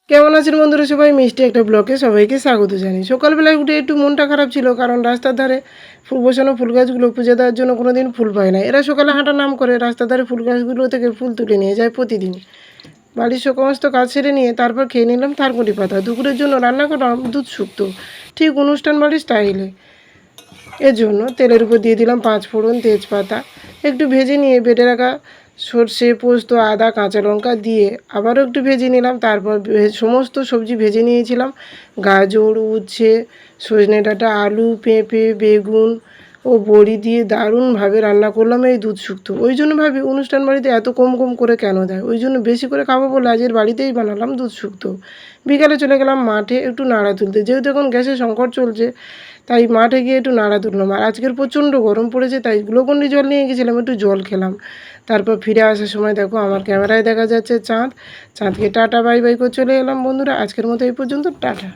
কেমন আছেন বন্ধুরা সবাই? মিষ্টি একটা ব্লগে সবাইকে স্বাগত জানাই। সকালবেলায় উঠে একটু মনটা খারাপ ছিল, কারণ রাস্তার ধারে ফুল বসানো ফুল গাছগুলো পুজো দেওয়ার জন্য কোনো দিন ফুল পায় না। এরা সকালে হাঁটার নাম করে রাস্তার ধারে ফুল গাছগুলো থেকে ফুল তুলে নিয়ে যায় প্রতিদিন। বাড়ির সমস্ত কাজ সেরে নিয়ে তারপর খেয়ে নিলাম থারকুটি পাতা। দুপুরের জন্য রান্না করলাম দুধ শুক্তো, ঠিক অনুষ্ঠান বাড়ির স্টাইলে। এর জন্য তেলের উপর দিয়ে দিলাম 5 ফোড়ন, তেজপাতা একটু ভেজে নিয়ে বেটে রাখা সর্ষে, পোস্ত, আদা, কাঁচা লঙ্কা দিয়ে আবারও একটু ভেজে নিলাম। তারপর সমস্ত সবজি ভেজে নিয়েছিলাম, গাজর, উচ্ছে, সজনে ডাঁটা, আলু, পেঁপে, বেগুন ও বড়ি দিয়ে দারুণভাবে রান্না করলাম এই দুধ শুক্তো। ওই জন্য ভাবি অনুষ্ঠান বাড়িতে এত কম কম করে কেন দেয়, ওই জন্য বেশি করে খাবো বলে আজের বাড়িতেই বানালাম দুধ শুক্তো। বিকালে চলে গেলাম মাঠে একটু নাড়া তুলতে, যেহেতু এখন গ্যাসের সংকট চলছে তাই মাঠে গিয়ে একটু নাড়া তুললাম। আর আজকের প্রচণ্ড গরম পড়েছে তাই গ্লুকন্ডি জল নিয়ে গেছিলাম, একটু জল খেলাম। তারপর ফিরে আসার সময় দেখো আমার ক্যামেরায় দেখা যাচ্ছে চাঁদ। চাঁদকে টাটা বাই বাই করে চলে এলাম বন্ধুরা। আজকের মতো এই পর্যন্ত, টাটা।